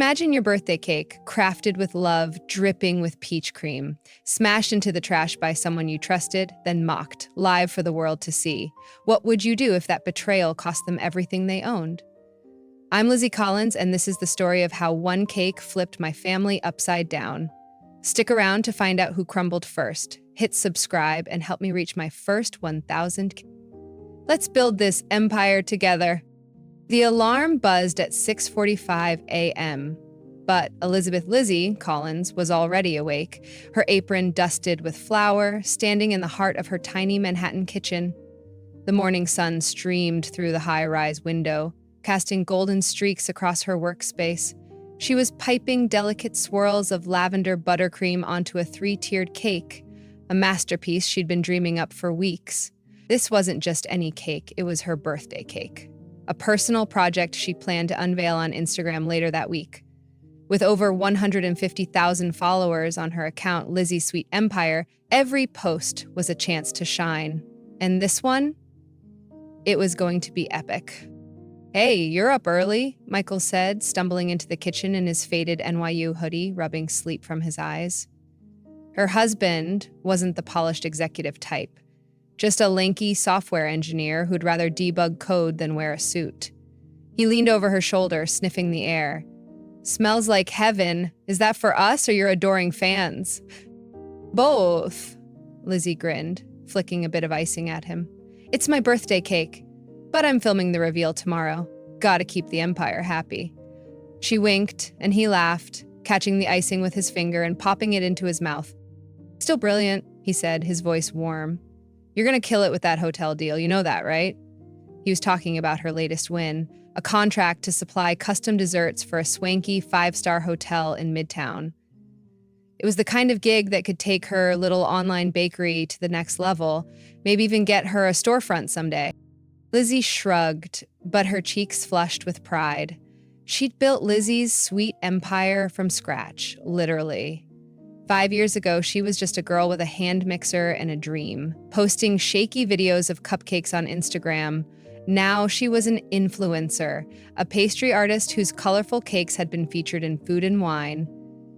Imagine your birthday cake, crafted with love, dripping with peach cream, smashed into the trash by someone you trusted, then mocked, live for the world to see. What would you do if that betrayal cost them everything they owned? I'm Lizzie Collins, and this is the story of how one cake flipped my family upside down. Stick around to find out who crumbled first. Hit subscribe and help me reach my first 1,000. Let's build this empire together. The alarm buzzed at 6:45 a.m., but Elizabeth Lizzie Collins was already awake, her apron dusted with flour, standing in the heart of her tiny Manhattan kitchen. The morning sun streamed through the high-rise window, casting golden streaks across her workspace. She was piping delicate swirls of lavender buttercream onto a 3-tiered cake, a masterpiece she'd been dreaming up for weeks. This wasn't just any cake, it was her birthday cake. A personal project she planned to unveil on Instagram later that week. With over 150,000 followers on her account, Lizzie's Sweet Empire, every post was a chance to shine. And this one? It was going to be epic. "Hey, you're up early," Michael said, stumbling into the kitchen in his faded NYU hoodie, rubbing sleep from his eyes. Her husband wasn't the polished executive type. Just a lanky software engineer who'd rather debug code than wear a suit. He leaned over her shoulder, sniffing the air. "Smells like heaven. Is that for us or your adoring fans?" "Both," Lizzie grinned, flicking a bit of icing at him. "It's my birthday cake, but I'm filming the reveal tomorrow. Gotta keep the empire happy." She winked, and he laughed, catching the icing with his finger and popping it into his mouth. "Still brilliant," he said, his voice warm. "You're gonna kill it with that hotel deal, you know that, right?" He was talking about her latest win, a contract to supply custom desserts for a swanky 5-star hotel in Midtown. It was the kind of gig that could take her little online bakery to the next level, maybe even get her a storefront someday. Lizzie shrugged, but her cheeks flushed with pride. She'd built Lizzie's Sweet Empire from scratch, literally. 5 years ago, she was just a girl with a hand mixer and a dream, posting shaky videos of cupcakes on Instagram. Now she was an influencer, a pastry artist whose colorful cakes had been featured in Food and Wine.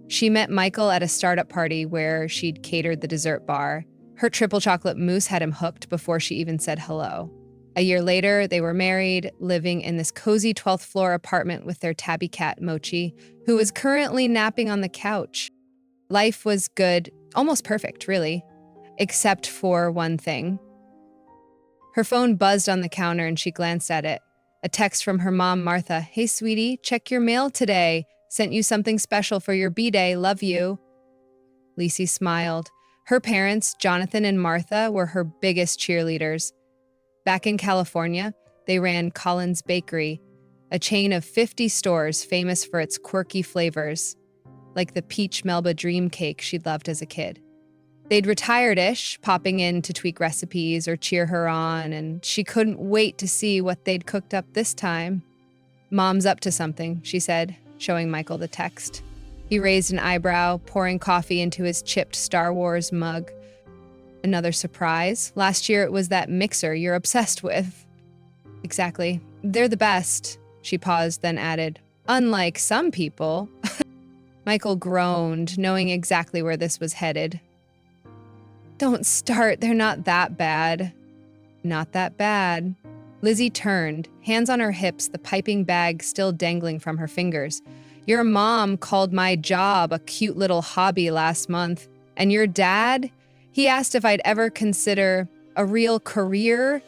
She met Michael at a startup party where she'd catered the dessert bar. Her triple chocolate mousse had him hooked before she even said hello. A year later, they were married, living in this cozy 12th floor apartment with their tabby cat, Mochi, who was currently napping on the couch. Life was good, almost perfect, really, except for one thing. Her phone buzzed on the counter and she glanced at it. A text from her mom, Martha. "Hey, sweetie, check your mail today. Sent you something special for your B-Day. Love you." Lizzie smiled. Her parents, Jonathan and Martha, were her biggest cheerleaders. Back in California, they ran Collins Bakery, a chain of 50 stores famous for its quirky flavors, like the peach Melba dream cake she'd loved as a kid. They'd retired-ish, popping in to tweak recipes or cheer her on, and she couldn't wait to see what they'd cooked up this time. "Mom's up to something," she said, showing Michael the text. He raised an eyebrow, pouring coffee into his chipped Star Wars mug. "Another surprise? Last year it was that mixer you're obsessed with." "Exactly. They're the best." She paused, then added, "Unlike some people." Michael groaned, knowing exactly where this was headed. "Don't start, they're not that bad." "Not that bad." Lizzie turned, hands on her hips, the piping bag still dangling from her fingers. "Your mom called my job a cute little hobby last month, and your dad, he asked if I'd ever consider a real career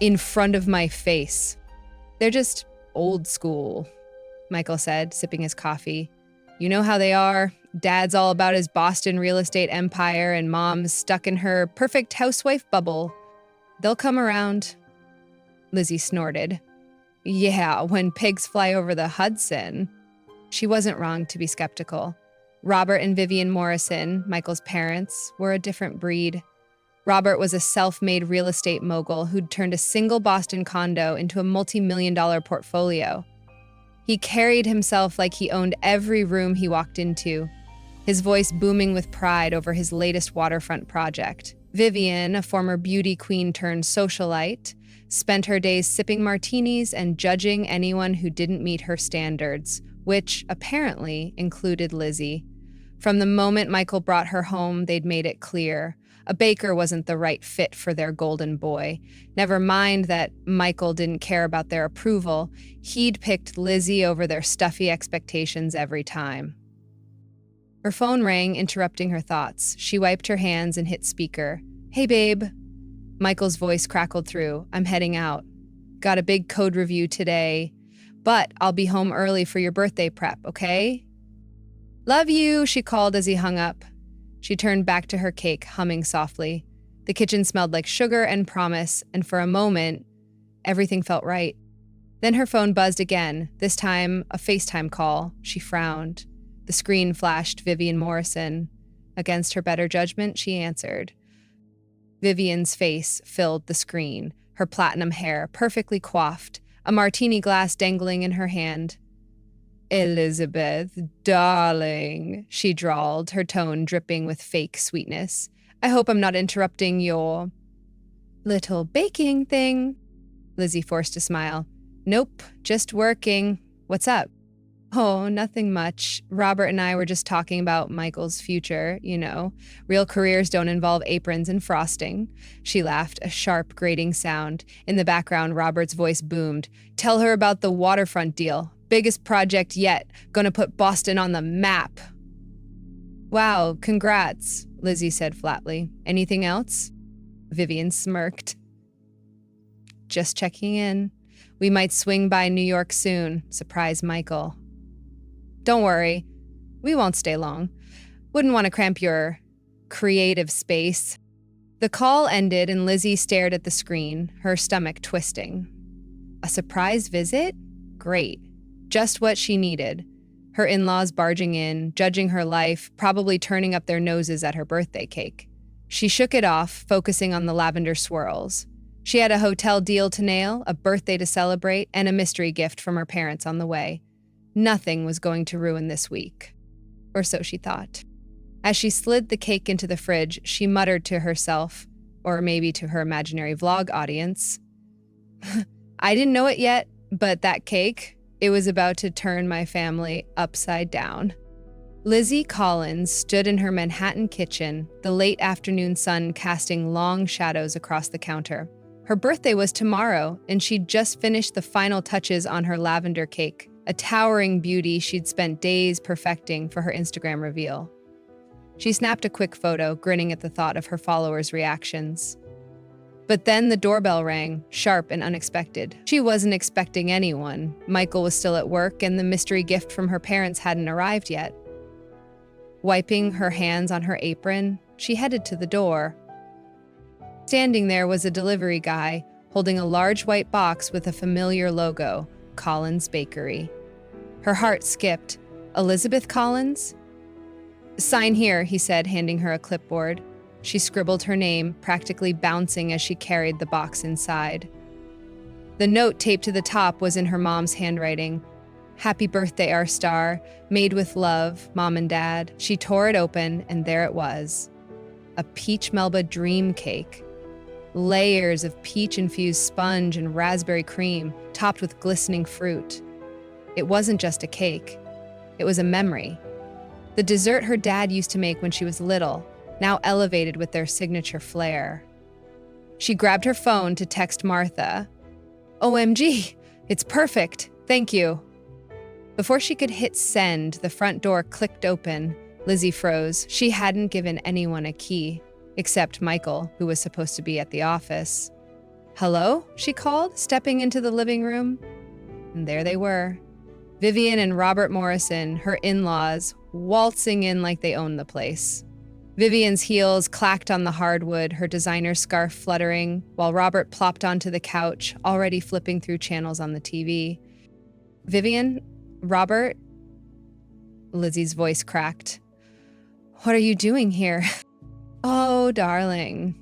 in front of my face." "They're just old school," Michael said, sipping his coffee. "You know how they are. Dad's all about his Boston real estate empire and Mom's stuck in her perfect housewife bubble. They'll come around." Lizzie snorted. "Yeah, when pigs fly over the Hudson." She wasn't wrong to be skeptical. Robert and Vivian Morrison, Michael's parents, were a different breed. Robert was a self-made real estate mogul who'd turned a single Boston condo into a multi-million-dollar portfolio. He carried himself like he owned every room he walked into, his voice booming with pride over his latest waterfront project. Vivian, a former beauty queen turned socialite, spent her days sipping martinis and judging anyone who didn't meet her standards, which apparently included Lizzie. From the moment Michael brought her home, they'd made it clear. A baker wasn't the right fit for their golden boy. Never mind that Michael didn't care about their approval. He'd picked Lizzie over their stuffy expectations every time. Her phone rang, interrupting her thoughts. She wiped her hands and hit speaker. "Hey, babe." Michael's voice crackled through. "I'm heading out. Got a big code review today, but I'll be home early for your birthday prep, okay?" "Love you," she called as he hung up. She turned back to her cake, humming softly. The kitchen smelled like sugar and promise, and for a moment, everything felt right. Then her phone buzzed again, this time a FaceTime call. She frowned. The screen flashed Vivian Morrison. Against her better judgment, she answered. Vivian's face filled the screen, her platinum hair perfectly coiffed, a martini glass dangling in her hand. "Elizabeth, darling," she drawled, her tone dripping with fake sweetness. "I hope I'm not interrupting your little baking thing." Lizzie forced a smile. "Nope, just working. What's up?" "Oh, nothing much. Robert and I were just talking about Michael's future, you know. Real careers don't involve aprons and frosting." She laughed, a sharp, grating sound. In the background, Robert's voice boomed. "Tell her about the waterfront deal. Biggest project yet. Gonna put Boston on the map." "Wow, congrats," Lizzie said flatly. "Anything else?" Vivian smirked. "Just checking in. We might swing by New York soon. Surprise Michael." "Don't worry. We won't stay long. Wouldn't want to cramp your creative space." The call ended and Lizzie stared at the screen, her stomach twisting. A surprise visit? Great. Just what she needed. Her in-laws barging in, judging her life, probably turning up their noses at her birthday cake. She shook it off, focusing on the lavender swirls. She had a hotel deal to nail, a birthday to celebrate, and a mystery gift from her parents on the way. Nothing was going to ruin this week. Or so she thought. As she slid the cake into the fridge, she muttered to herself, or maybe to her imaginary vlog audience, "I didn't know it yet, but that cake, it was about to turn my family upside down." Lizzie Collins stood in her Manhattan kitchen, the late afternoon sun casting long shadows across the counter. Her birthday was tomorrow, and she'd just finished the final touches on her lavender cake, a towering beauty she'd spent days perfecting for her Instagram reveal. She snapped a quick photo, grinning at the thought of her followers' reactions. But then the doorbell rang, sharp and unexpected. She wasn't expecting anyone. Michael was still at work, and the mystery gift from her parents hadn't arrived yet. Wiping her hands on her apron, she headed to the door. Standing there was a delivery guy, holding a large white box with a familiar logo, Collins Bakery. Her heart skipped. Elizabeth Collins? "Sign here," he said, handing her a clipboard. She scribbled her name, practically bouncing as she carried the box inside. The note taped to the top was in her mom's handwriting. "Happy birthday, our star. Made with love, Mom and Dad." She tore it open, and there it was. A peach Melba dream cake. Layers of peach-infused sponge and raspberry cream, topped with glistening fruit. It wasn't just a cake. It was a memory. The dessert her dad used to make when she was little, now elevated with their signature flair. She grabbed her phone to text Martha. "OMG, it's perfect. Thank you." Before she could hit send, the front door clicked open. Lizzie froze. She hadn't given anyone a key, except Michael, who was supposed to be at the office. "Hello?" she called, stepping into the living room. And there they were. Vivian and Robert Morrison, her in-laws, waltzing in like they owned the place. Vivian's heels clacked on the hardwood, her designer scarf fluttering, while Robert plopped onto the couch, already flipping through channels on the TV. "Vivian? Robert?" Lizzie's voice cracked. "What are you doing here?" "Oh, darling,"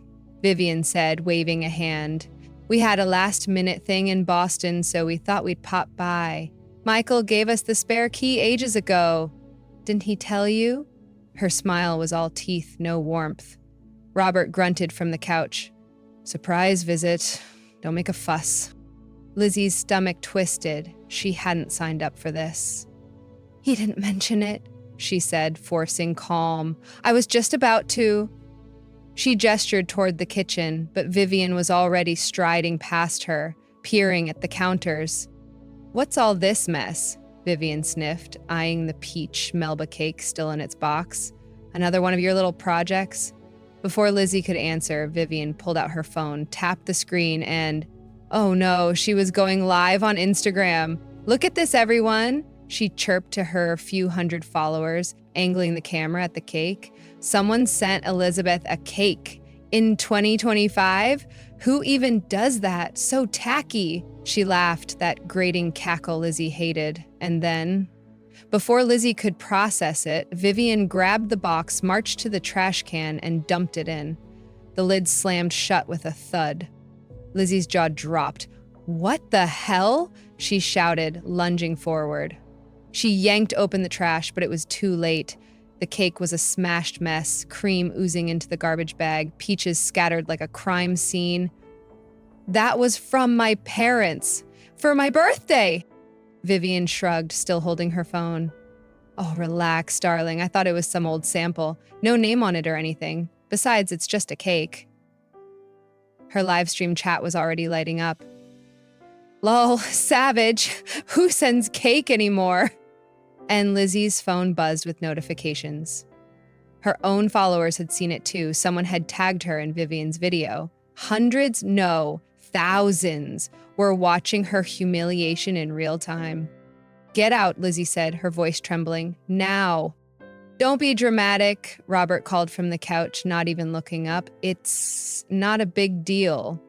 Vivian said, waving a hand. "We had a last-minute thing in Boston, so we thought we'd pop by. Michael gave us the spare key ages ago. Didn't he tell you?" Her smile was all teeth, no warmth. Robert grunted from the couch. "Surprise visit. Don't make a fuss." Lizzie's stomach twisted. She hadn't signed up for this. He didn't mention it, she said, forcing calm. I was just about to. She gestured toward the kitchen, but Vivian was already striding past her, peering at the counters. What's all this mess? Vivian sniffed, eyeing the peach Melba cake still in its box. Another one of your little projects? Before Lizzie could answer, Vivian pulled out her phone, tapped the screen, and, oh no, she was going live on Instagram. Look at this, everyone, she chirped to her few hundred followers, angling the camera at the cake. Someone sent Elizabeth a cake. In 2025? Who even does that? So tacky. She laughed, that grating cackle Lizzie hated. And then, before Lizzie could process it, Vivian grabbed the box, marched to the trash can, and dumped it in. The lid slammed shut with a thud. Lizzie's jaw dropped. What the hell? She shouted, lunging forward. She yanked open the trash, but it was too late. The cake was a smashed mess, cream oozing into the garbage bag, peaches scattered like a crime scene. That was from my parents. For my birthday! Vivian shrugged, still holding her phone. Oh, relax, darling. I thought it was some old sample. No name on it or anything. Besides, it's just a cake. Her live stream chat was already lighting up. Lol, savage. Who sends cake anymore? And Lizzie's phone buzzed with notifications. Her own followers had seen it too. Someone had tagged her in Vivian's video. Hundreds, no, thousands were watching her humiliation in real time. Get out, Lizzie said, her voice trembling. Now. Don't be dramatic, Robert called from the couch, not even looking up. It's not a big deal.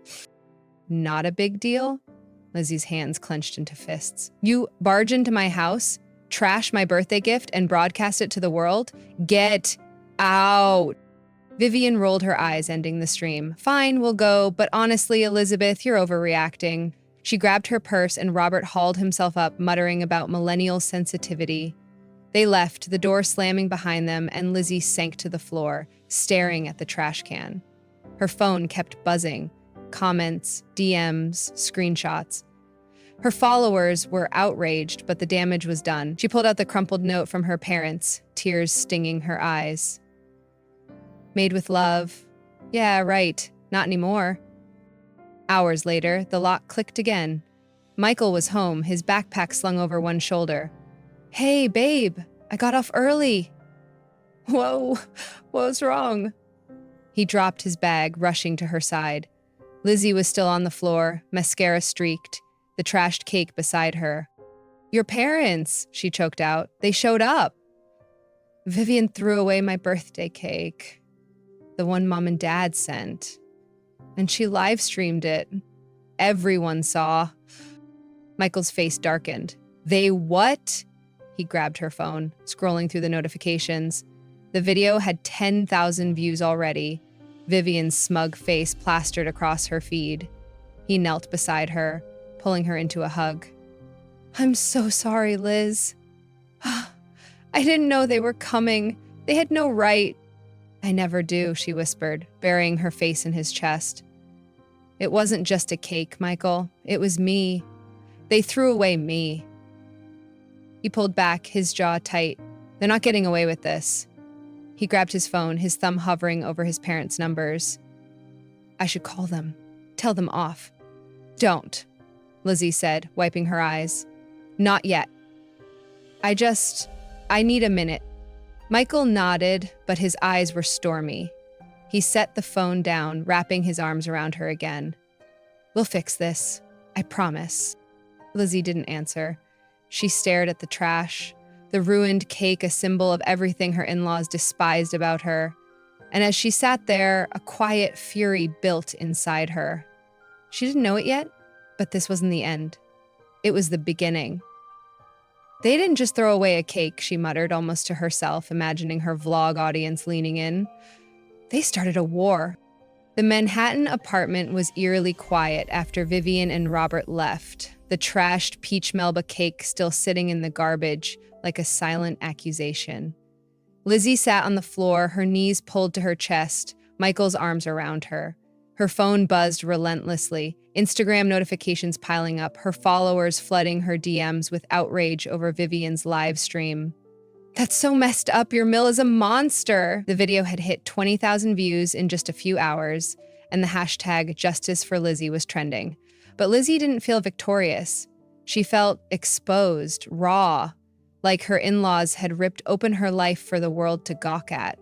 Not a big deal? Lizzie's hands clenched into fists. You barge into my house, trash my birthday gift, and broadcast it to the world? Get out. Vivian rolled her eyes, ending the stream. Fine, we'll go, but honestly, Elizabeth, you're overreacting. She grabbed her purse and Robert hauled himself up, muttering about millennial sensitivity. They left, the door slamming behind them, and Lizzie sank to the floor, staring at the trash can. Her phone kept buzzing. Comments, DMs, screenshots. Her followers were outraged, but the damage was done. She pulled out the crumpled note from her parents, tears stinging her eyes. Made with love. Yeah, right. Not anymore. Hours later, the lock clicked again. Michael was home, his backpack slung over one shoulder. Hey, babe, I got off early. Whoa, what's wrong? He dropped his bag, rushing to her side. Lizzie was still on the floor, mascara streaked, the trashed cake beside her. Your parents, she choked out. They showed up. Vivian threw away my birthday cake, the one Mom and Dad sent, and she live streamed it. Everyone saw. Michael's face darkened. They what? He grabbed her phone, scrolling through the notifications. The video had 10,000 views already. Vivian's smug face plastered across her feed. He knelt beside her, pulling her into a hug. I'm so sorry, Liz. I didn't know they were coming. They had no right. I never do, she whispered, burying her face in his chest. It wasn't just a cake, Michael. It was me. They threw away me. He pulled back, his jaw tight. They're not getting away with this. He grabbed his phone, his thumb hovering over his parents' numbers. I should call them. Tell them off. Don't, Lizzie said, wiping her eyes. Not yet. I need a minute. Michael nodded, but his eyes were stormy. He set the phone down, wrapping his arms around her again. We'll fix this. I promise. Lizzie didn't answer. She stared at the trash, the ruined cake, a symbol of everything her in-laws despised about her. And as she sat there, a quiet fury built inside her. She didn't know it yet, but this wasn't the end. It was the beginning. They didn't just throw away a cake, she muttered almost to herself, imagining her vlog audience leaning in. They started a war. The Manhattan apartment was eerily quiet after Vivian and Robert left, the trashed peach Melba cake still sitting in the garbage like a silent accusation. Lizzie sat on the floor, her knees pulled to her chest, Michael's arms around her. Her phone buzzed relentlessly, Instagram notifications piling up, her followers flooding her DMs with outrage over Vivian's live stream. "That's so messed up, your mill is a monster." The video had hit 20,000 views in just a few hours, and the hashtag Justice for Lizzie was trending. But Lizzie didn't feel victorious. She felt exposed, raw, like her in-laws had ripped open her life for the world to gawk at.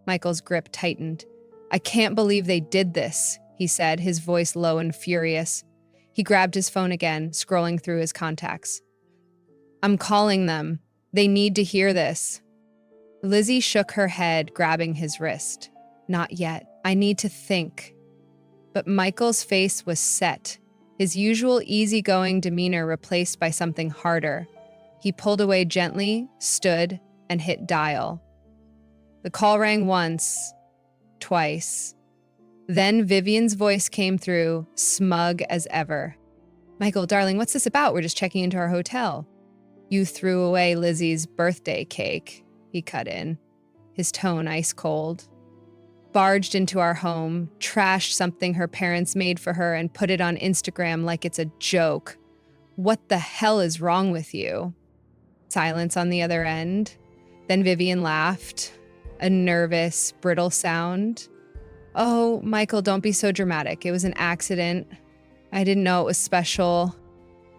Michael's grip tightened. "I can't believe they did this," he said, his voice low and furious. He grabbed his phone again, scrolling through his contacts. "I'm calling them. They need to hear this." Lizzie shook her head, grabbing his wrist. "Not yet. I need to think." But Michael's face was set, his usual easygoing demeanor replaced by something harder. He pulled away gently, stood, and hit dial. The call rang once, twice. Then Vivian's voice came through, smug as ever. "Michael, darling, what's this about? We're just checking into our hotel." "You threw away Lizzie's birthday cake," he cut in, his tone ice cold. "Barged into our home, trashed something her parents made for her, and put it on Instagram like it's a joke. What the hell is wrong with you?" Silence on the other end. Then Vivian laughed, a nervous, brittle sound. "Oh, Michael, don't be so dramatic. It was an accident. I didn't know it was special."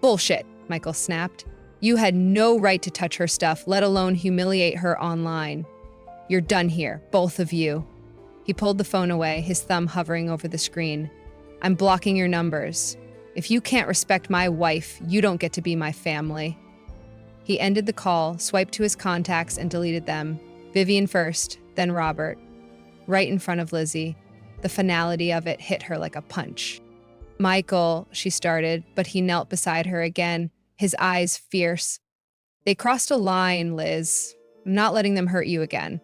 "Bullshit," Michael snapped. "You had no right to touch her stuff, let alone humiliate her online. You're done here, both of you." He pulled the phone away, his thumb hovering over the screen. "I'm blocking your numbers. If you can't respect my wife, you don't get to be my family." He ended the call, swiped to his contacts, and deleted them. Vivian first, then Robert. Right in front of Lizzie. The finality of it hit her like a punch. "Michael," she started, but he knelt beside her again, his eyes fierce. "They crossed a line, Liz. I'm not letting them hurt you again."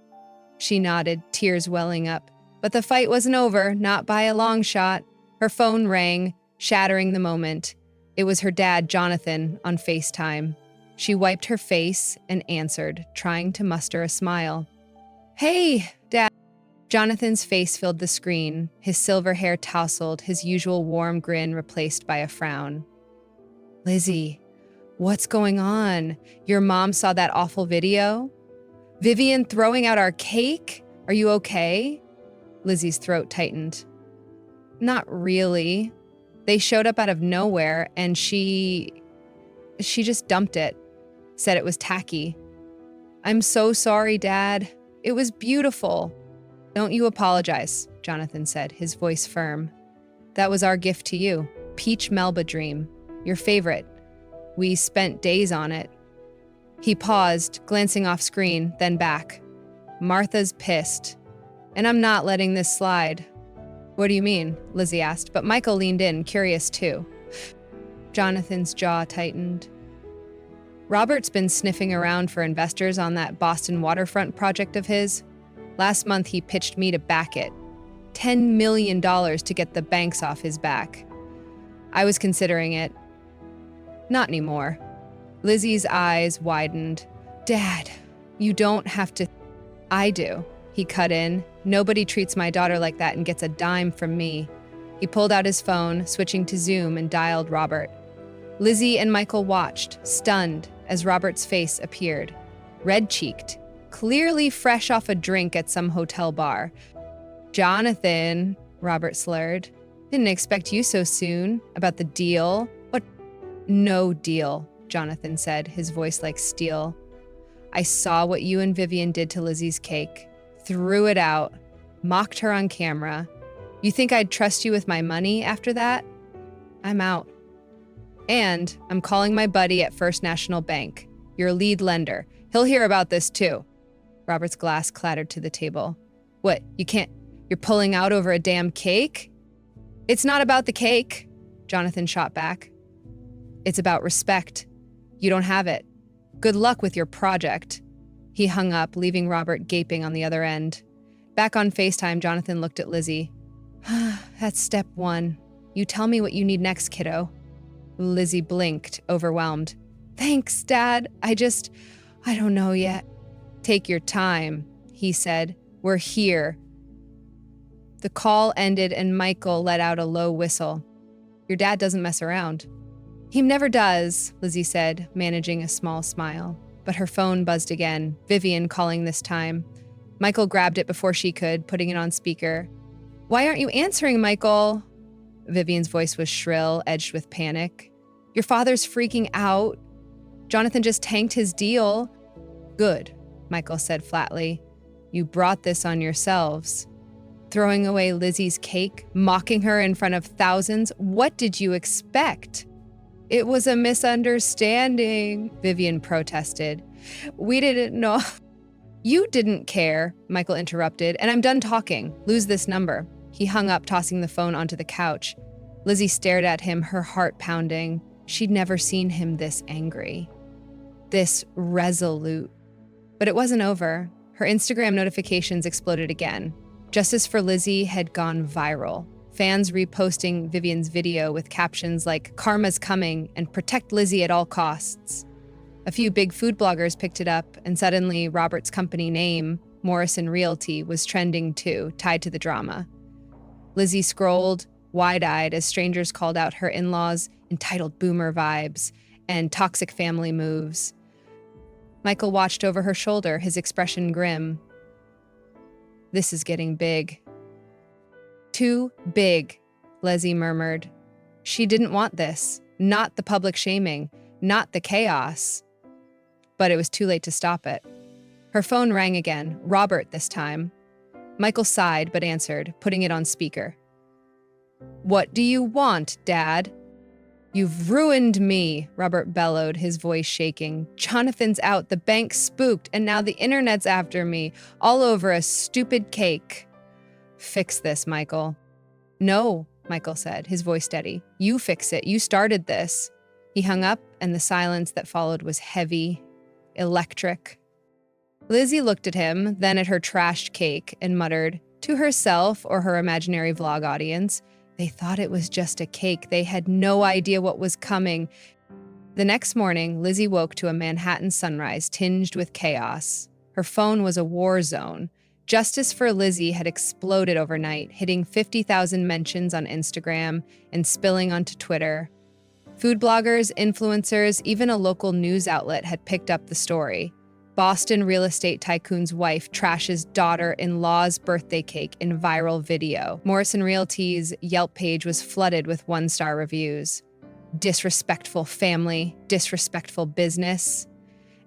She nodded, tears welling up. But the fight wasn't over, not by a long shot. Her phone rang, shattering the moment. It was her dad, Jonathan, on FaceTime. She wiped her face and answered, trying to muster a smile. "Hey, Dad." Jonathan's face filled the screen, his silver hair tousled, his usual warm grin replaced by a frown. "Lizzie, what's going on? Your mom saw that awful video? Vivian throwing out our cake? Are you okay?" Lizzie's throat tightened. "Not really. They showed up out of nowhere, and she just dumped it. Said it was tacky." "I'm so sorry, Dad. It was beautiful." "Don't you apologize," Jonathan said, his voice firm. "That was our gift to you. Peach Melba Dream. Your favorite. We spent days on it." He paused, glancing off screen, then back. "Martha's pissed. And I'm not letting this slide." "What do you mean?" Lizzie asked, but Michael leaned in, curious too. Jonathan's jaw tightened. "Robert's been sniffing around for investors on that Boston waterfront project of his. Last month he pitched me to back it. $10 million to get the banks off his back. I was considering it. Not anymore." Lizzie's eyes widened. "Dad, you don't have to." "I do," he cut in. "Nobody treats my daughter like that and gets a dime from me." He pulled out his phone, switching to Zoom, and dialed Robert. Lizzie and Michael watched, stunned, as Robert's face appeared. Red-cheeked, clearly fresh off a drink at some hotel bar. "Jonathan," Robert slurred. "Didn't expect you so soon. About the deal." "What?" "No deal," Jonathan said, his voice like steel. "I saw what you and Vivian did to Lizzie's cake. Threw it out. Mocked her on camera. You think I'd trust you with my money after that? I'm out. And I'm calling my buddy at First National Bank, your lead lender. He'll hear about this too." Robert's glass clattered to the table. "What, you can't? You're pulling out over a damn cake?" "It's not about the cake," Jonathan shot back. "It's about respect. You don't have it. Good luck with your project." He hung up, leaving Robert gaping on the other end. Back on FaceTime, Jonathan looked at Lizzie. "That's step one. You tell me what you need next, kiddo." Lizzie blinked, overwhelmed. "Thanks, Dad. I don't know yet." "Take your time," he said. "We're here." The call ended and Michael let out a low whistle. Your dad doesn't mess around. He never does, Lizzie said, managing a small smile. But her phone buzzed again, Vivian calling this time. Michael grabbed it before she could, putting it on speaker. Why aren't you answering, Michael? Vivian's voice was shrill, edged with panic. Your father's freaking out. Jonathan just tanked his deal. Good, Michael said flatly. You brought this on yourselves. Throwing away Lizzie's cake, mocking her in front of thousands, what did you expect? It was a misunderstanding, Vivian protested. We didn't know. You didn't care, Michael interrupted, and I'm done talking. Lose this number. He hung up, tossing the phone onto the couch. Lizzie stared at him, her heart pounding. She'd never seen him this angry, this resolute. But it wasn't over. Her Instagram notifications exploded again. Justice for Lizzie had gone viral. Fans reposting Vivian's video with captions like, "Karma's coming," and "Protect Lizzie at all costs." A few big food bloggers picked it up, and suddenly Robert's company name, Morrison Realty, was trending too, tied to the drama. Lizzie scrolled, wide-eyed, as strangers called out her in-laws' entitled boomer vibes and toxic family moves. Michael watched over her shoulder, his expression grim. This is getting big. Too big, Lizzie murmured. She didn't want this, not the public shaming, not the chaos. But it was too late to stop it. Her phone rang again, Robert this time. Michael sighed but answered, putting it on speaker. What do you want, Dad? You've ruined me, Robert bellowed, his voice shaking. Jonathan's out, the bank's spooked, and now the internet's after me, all over a stupid cake. Fix this, Michael. No, Michael said, his voice steady. You fix it. You started this. He hung up, and the silence that followed was heavy, electric. Lizzie looked at him, then at her trashed cake, and muttered, to herself or her imaginary vlog audience, they thought it was just a cake. They had no idea what was coming. The next morning, Lizzie woke to a Manhattan sunrise tinged with chaos. Her phone was a war zone. Justice for Lizzie had exploded overnight, hitting 50,000 mentions on Instagram and spilling onto Twitter. Food bloggers, influencers, even a local news outlet had picked up the story. Boston real estate tycoon's wife trashes daughter-in-law's birthday cake in viral video. Morrison Realty's Yelp page was flooded with one-star reviews. Disrespectful family, disrespectful business.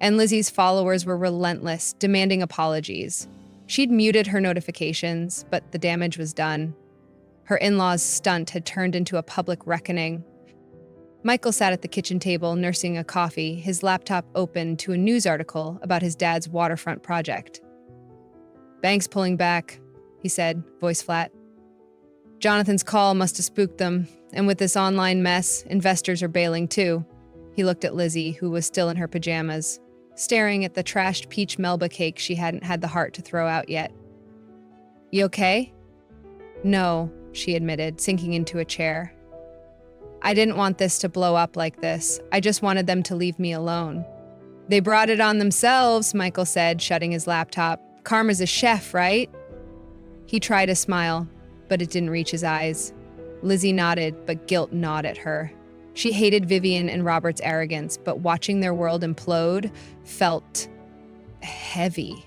And Lizzie's followers were relentless, demanding apologies. She'd muted her notifications, but the damage was done. Her in-laws' stunt had turned into a public reckoning. Michael sat at the kitchen table nursing a coffee, his laptop open to a news article about his dad's waterfront project. Bank's pulling back, he said, voice flat. Jonathan's call must have spooked them, and with this online mess, investors are bailing too. He looked at Lizzie, who was still in her pajamas, staring at the trashed peach Melba cake she hadn't had the heart to throw out yet. You okay? No, she admitted, sinking into a chair. I didn't want this to blow up like this. I just wanted them to leave me alone. They brought it on themselves, Michael said, shutting his laptop. Karma's a chef, right? He tried a smile, but it didn't reach his eyes. Lizzie nodded, but guilt gnawed at her. She hated Vivian and Robert's arrogance, but watching their world implode felt heavy.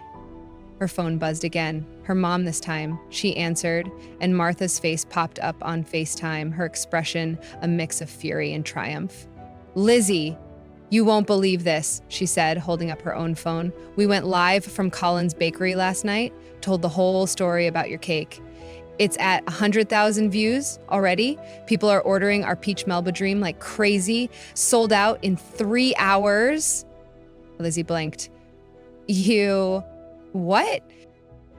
Her phone buzzed again. Her mom this time. She answered, and Martha's face popped up on FaceTime, her expression a mix of fury and triumph. Lizzie, you won't believe this, she said, holding up her own phone. We went live from Colin's Bakery last night, told the whole story about your cake. It's at 100,000 views already. People are ordering our Peach Melba Dream like crazy, sold out in 3 hours. Lizzie blinked. You... what?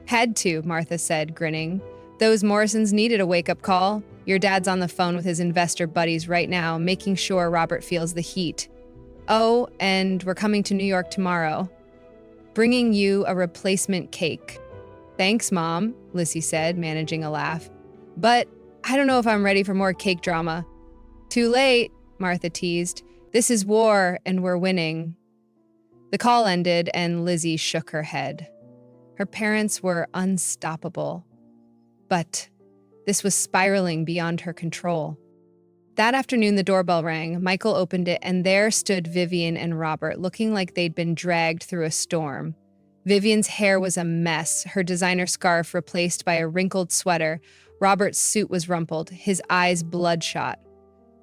Had to, Martha said, grinning. Those Morrisons needed a wake-up call. Your dad's on the phone with his investor buddies right now, making sure Robert feels the heat. Oh, and we're coming to New York tomorrow. Bringing you a replacement cake. Thanks, Mom, Lizzie said, managing a laugh. But I don't know if I'm ready for more cake drama. Too late, Martha teased. This is war, and we're winning. The call ended, and Lizzie shook her head. Her parents were unstoppable. But This was spiraling beyond her control. That afternoon, the doorbell rang. Michael opened it, and there stood Vivian and Robert, looking like they'd been dragged through a storm. Vivian's hair was a mess, her designer scarf replaced by a wrinkled sweater. Robert's suit was rumpled, his eyes bloodshot.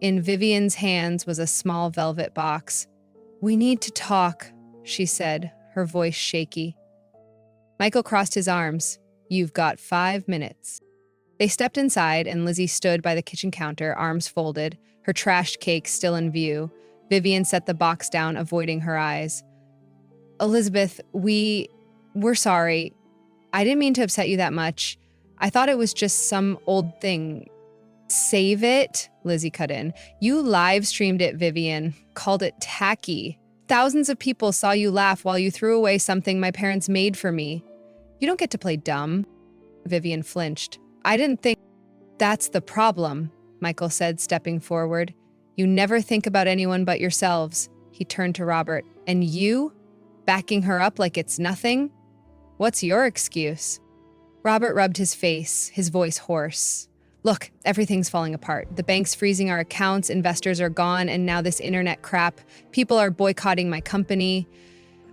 In Vivian's hands was a small velvet box. "We need to talk," she said, her voice shaky. Michael crossed his arms. "You've got 5 minutes." They stepped inside, and Lizzie stood by the kitchen counter, arms folded, her trashed cake still in view. Vivian set the box down, avoiding her eyes. "Elizabeth, we're sorry. I didn't mean to upset you that much. I thought it was just some old thing." "Save it," Lizzie cut in. "You live-streamed it, Vivian. Called it tacky. Thousands of people saw you laugh while you threw away something my parents made for me. You don't get to play dumb." Vivian flinched. "I didn't think—" "That's the problem," Michael said, stepping forward. "You never think about anyone but yourselves." He turned to Robert. "And you? Backing her up like it's nothing? What's your excuse?" Robert rubbed his face, his voice hoarse. "Look, everything's falling apart. The bank's freezing our accounts, investors are gone, and now this internet crap. People are boycotting my company.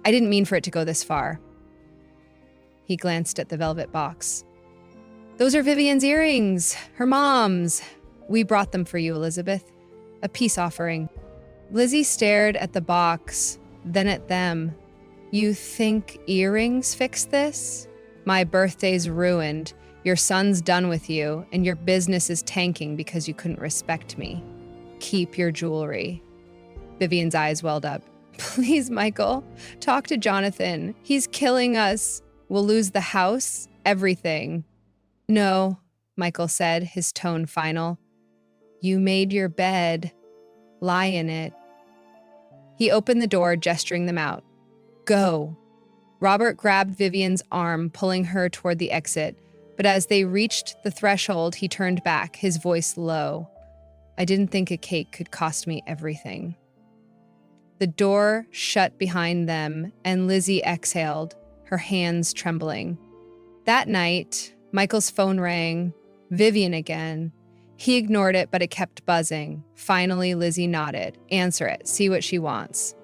I didn't mean for it to go this far." He glanced at the velvet box. "Those are Vivian's earrings, her mom's. We brought them for you, Elizabeth. A peace offering." Lizzie stared at the box, then at them. "You think earrings fix this? My birthday's ruined. Your son's done with you, and your business is tanking because you couldn't respect me. Keep your jewelry." Vivian's eyes welled up. "Please, Michael, talk to Jonathan. He's killing us. We'll lose the house, everything." "No," Michael said, his tone final. "You made your bed. Lie in it." He opened the door, gesturing them out. "Go." Robert grabbed Vivian's arm, pulling her toward the exit. But as they reached the threshold, he turned back, his voice low. "I didn't think a cake could cost me everything." The door shut behind them, and Lizzie exhaled, her hands trembling. That night, Michael's phone rang. Vivian again. He ignored it, but it kept buzzing. Finally, Lizzie nodded. "Answer it. See what she wants."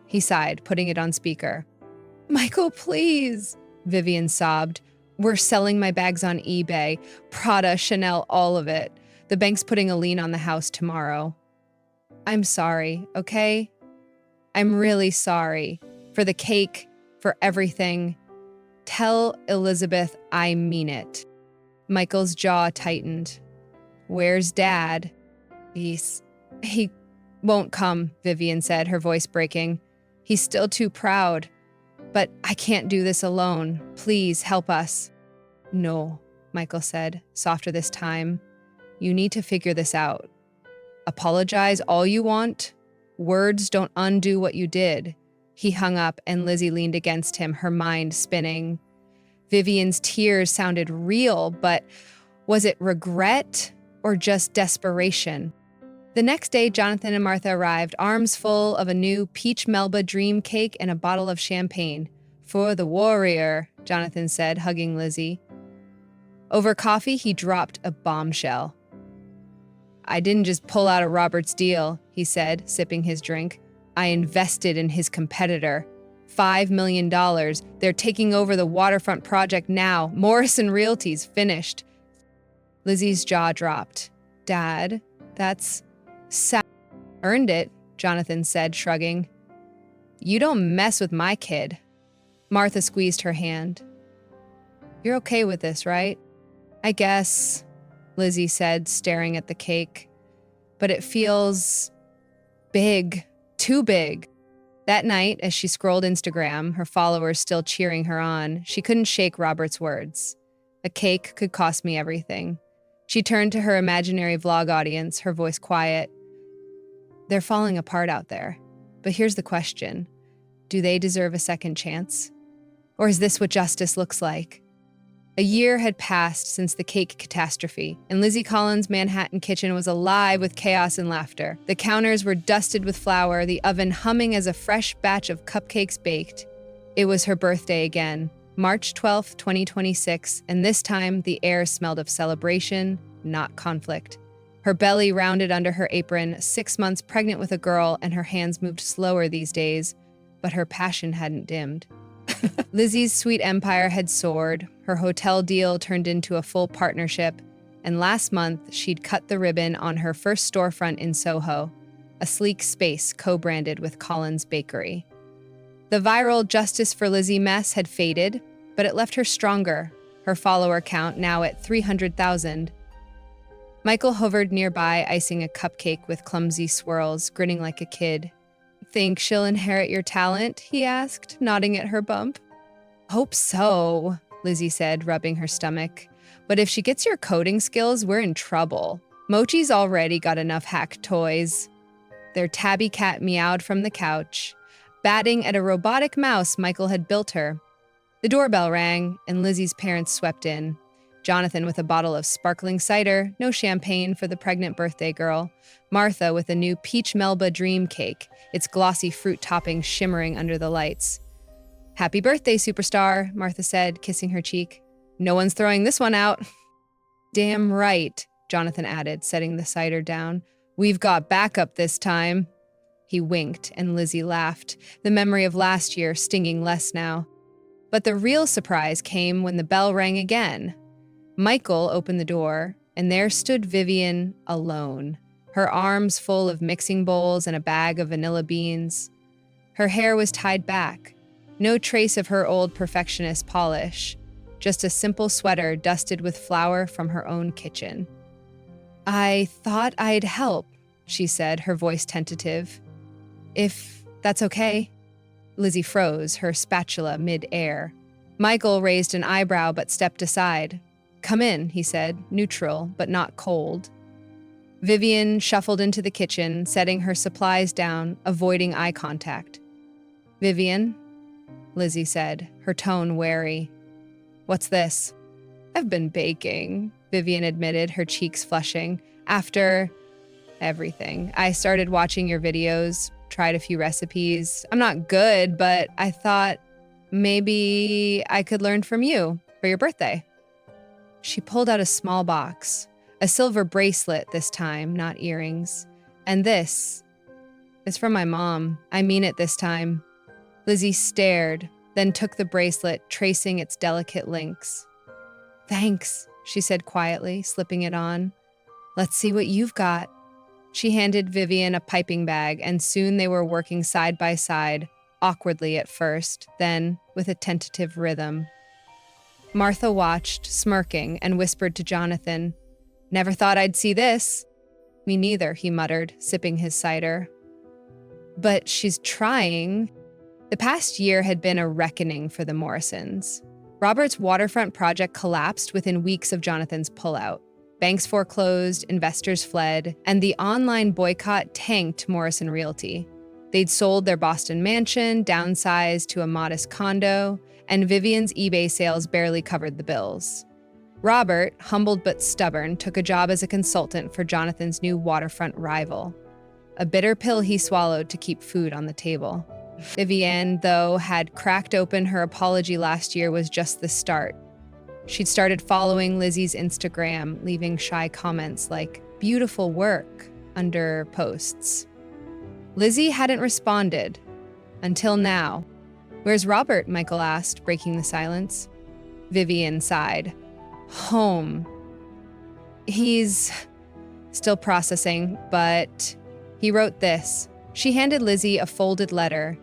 He sighed, putting it on speaker. "Michael, please," Vivian sobbed. "We're selling my bags on eBay. Prada, Chanel, all of it. The bank's putting a lien on the house tomorrow." "I'm sorry, okay? I'm really sorry. For the cake, for everything. Tell Elizabeth I mean it." Michael's jaw tightened. "Where's Dad?" He won't come," Vivian said, her voice breaking. "He's still too proud. But I can't do this alone. Please help us." "No," Michael said, softer this time. "You need to figure this out. Apologize all you want. Words don't undo what you did." He hung up, and Lizzie leaned against him, her mind spinning. Vivian's tears sounded real, but was it regret or just desperation? The next day, Jonathan and Martha arrived, arms full of a new peach Melba dream cake and a bottle of champagne. "For the warrior," Jonathan said, hugging Lizzie. Over coffee, he dropped a bombshell. "I didn't just pull out of Robert's deal," he said, sipping his drink. "I invested in his competitor. $5 million. They're taking over the waterfront project now. Morrison Realty's finished." Lizzie's jaw dropped. "Dad, that's sad." "Earned it," Jonathan said, shrugging. "You don't mess with my kid." Martha squeezed her hand. "You're okay with this, right?" "I guess," Lizzie said, staring at the cake. "But it feels big, too big." That night, as she scrolled Instagram, her followers still cheering her on, she couldn't shake Robert's words. "A cake could cost me everything." She turned to her imaginary vlog audience, her voice quiet. "They're falling apart out there. But here's the question. Do they deserve a second chance? Or is this what justice looks like?" A year had passed since the cake catastrophe, and Lizzie Collins' Manhattan kitchen was alive with chaos and laughter. The counters were dusted with flour, the oven humming as a fresh batch of cupcakes baked. It was her birthday again. March 12th, 2026, and this time the air smelled of celebration, not conflict. Her belly rounded under her apron, 6 months pregnant with a girl, and her hands moved slower these days, but her passion hadn't dimmed. Lizzie's sweet empire had soared, her hotel deal turned into a full partnership, and last month she'd cut the ribbon on her first storefront in Soho, a sleek space co-branded with Collins Bakery. The viral Justice for Lizzie mess had faded, but it left her stronger, her follower count now at 300,000. Michael hovered nearby, icing a cupcake with clumsy swirls, grinning like a kid. "Think she'll inherit your talent?" he asked, nodding at her bump. "Hope so," Lizzie said, rubbing her stomach. "But if she gets your coding skills, we're in trouble. Mochi's already got enough hack toys." Their tabby cat meowed from the couch, batting at a robotic mouse Michael had built her. The doorbell rang, and Lizzie's parents swept in. Jonathan with a bottle of sparkling cider, no champagne for the pregnant birthday girl. Martha with a new peach Melba dream cake, its glossy fruit topping shimmering under the lights. "Happy birthday, superstar," Martha said, kissing her cheek. "No one's throwing this one out." "Damn right," Jonathan added, setting the cider down. "We've got backup this time." He winked, and Lizzie laughed, the memory of last year stinging less now. But the real surprise came when the bell rang again. Michael opened the door, and there stood Vivian alone, her arms full of mixing bowls and a bag of vanilla beans. Her hair was tied back, no trace of her old perfectionist polish, just a simple sweater dusted with flour from her own kitchen. "I thought I'd help," she said, her voice tentative. "If that's okay." Lizzie froze, her spatula mid-air. Michael raised an eyebrow but stepped aside. "Come in," he said, neutral but not cold. Vivian shuffled into the kitchen, setting her supplies down, avoiding eye contact. "Vivian," Lizzie said, her tone wary. "What's this?" "I've been baking," Vivian admitted, her cheeks flushing. "After everything. I started watching your videos, tried a few recipes. I'm not good, but I thought maybe I could learn from you for your birthday." She pulled out a small box, a silver bracelet this time, not earrings. "And this is from my mom. I mean it this time." Lizzie stared, then took the bracelet, tracing its delicate links. "Thanks," she said quietly, slipping it on. "Let's see what you've got." She handed Vivian a piping bag, and soon they were working side by side, awkwardly at first, then with a tentative rhythm. Martha watched, smirking, and whispered to Jonathan, "Never thought I'd see this." "Me neither," he muttered, sipping his cider. "But she's trying." The past year had been a reckoning for the Morrisons. Robert's waterfront project collapsed within weeks of Jonathan's pullout. Banks foreclosed, investors fled, and the online boycott tanked Morrison Realty. They'd sold their Boston mansion, downsized to a modest condo, and Vivian's eBay sales barely covered the bills. Robert, humbled but stubborn, took a job as a consultant for Jonathan's new waterfront rival. A bitter pill he swallowed to keep food on the table. Vivian, though, had cracked open her apology last year, was just the start. She'd started following Lizzie's Instagram, leaving shy comments like, "Beautiful work," under posts. Lizzie hadn't responded. Until now. "Where's Robert?" Michael asked, breaking the silence. Vivian sighed. "Home. He's still processing, but he wrote this." She handed Lizzie a folded letter.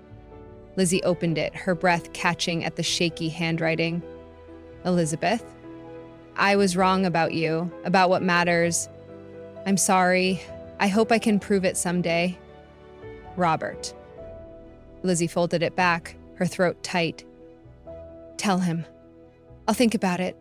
Lizzie opened it, her breath catching at the shaky handwriting. "Elizabeth, I was wrong about you, about what matters. I'm sorry. I hope I can prove it someday. Robert." Lizzie folded it back, her throat tight. "Tell him. I'll think about it."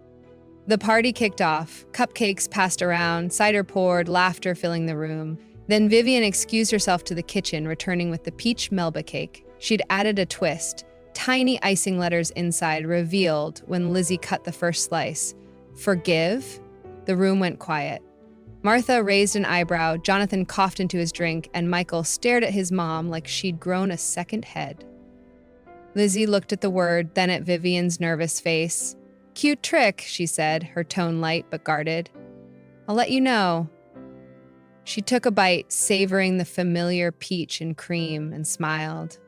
The party kicked off. Cupcakes passed around, cider poured, laughter filling the room. Then Vivian excused herself to the kitchen, returning with the peach Melba cake. She'd added a twist. Tiny icing letters inside revealed when Lizzie cut the first slice. "Forgive?" The room went quiet. Martha raised an eyebrow, Jonathan coughed into his drink, and Michael stared at his mom like she'd grown a second head. Lizzie looked at the word, then at Vivian's nervous face. "Cute trick," she said, her tone light but guarded. "I'll let you know." She took a bite, savoring the familiar peach and cream, and smiled.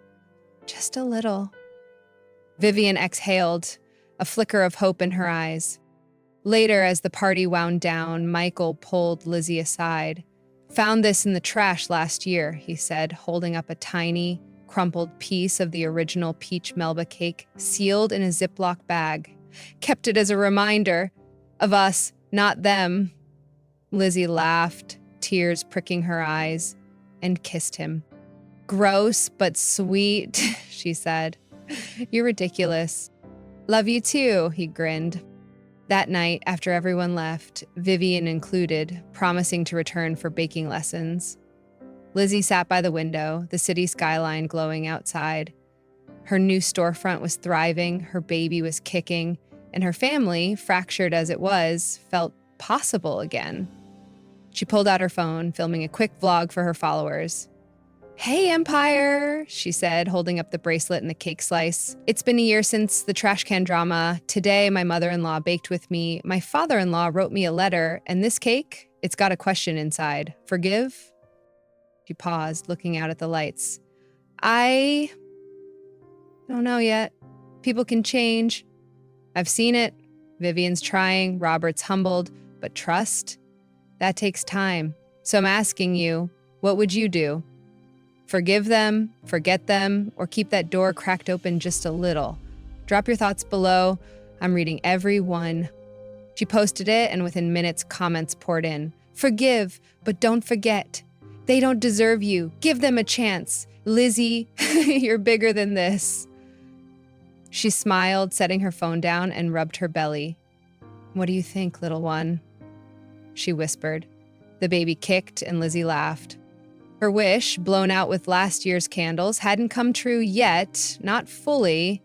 "Just a little." Vivian exhaled, a flicker of hope in her eyes. Later, as the party wound down, Michael pulled Lizzie aside. "Found this in the trash last year," he said, holding up a tiny, crumpled piece of the original peach Melba cake, sealed in a Ziploc bag. "Kept it as a reminder of us, not them." Lizzie laughed, tears pricking her eyes, and kissed him. "Gross, but sweet," she said. "You're ridiculous." "Love you too," he grinned. That night, after everyone left, Vivian included, promising to return for baking lessons, Lizzie sat by the window, the city skyline glowing outside. Her new storefront was thriving, her baby was kicking, and her family, fractured as it was, felt possible again. She pulled out her phone, filming a quick vlog for her followers. "Hey, Empire," she said, holding up the bracelet and the cake slice. "It's been a year since the trash can drama. Today, my mother-in-law baked with me. My father-in-law wrote me a letter, and this cake, it's got a question inside. Forgive?" She paused, looking out at the lights. "I don't know yet. People can change. I've seen it. Vivian's trying, Robert's humbled, but trust? That takes time. So I'm asking you, what would you do? Forgive them, forget them, or keep that door cracked open just a little? Drop your thoughts below. I'm reading every one." She posted it, and within minutes, comments poured in. "Forgive, but don't forget. They don't deserve you. Give them a chance. Lizzie, you're bigger than this." She smiled, setting her phone down, and rubbed her belly. "What do you think, little one?" she whispered. The baby kicked, and Lizzie laughed. Her wish, blown out with last year's candles, hadn't come true yet, not fully.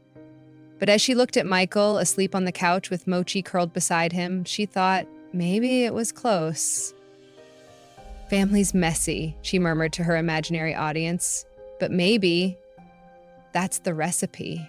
But as she looked at Michael, asleep on the couch with Mochi curled beside him, she thought maybe it was close. "Family's messy," she murmured to her imaginary audience, "but maybe that's the recipe."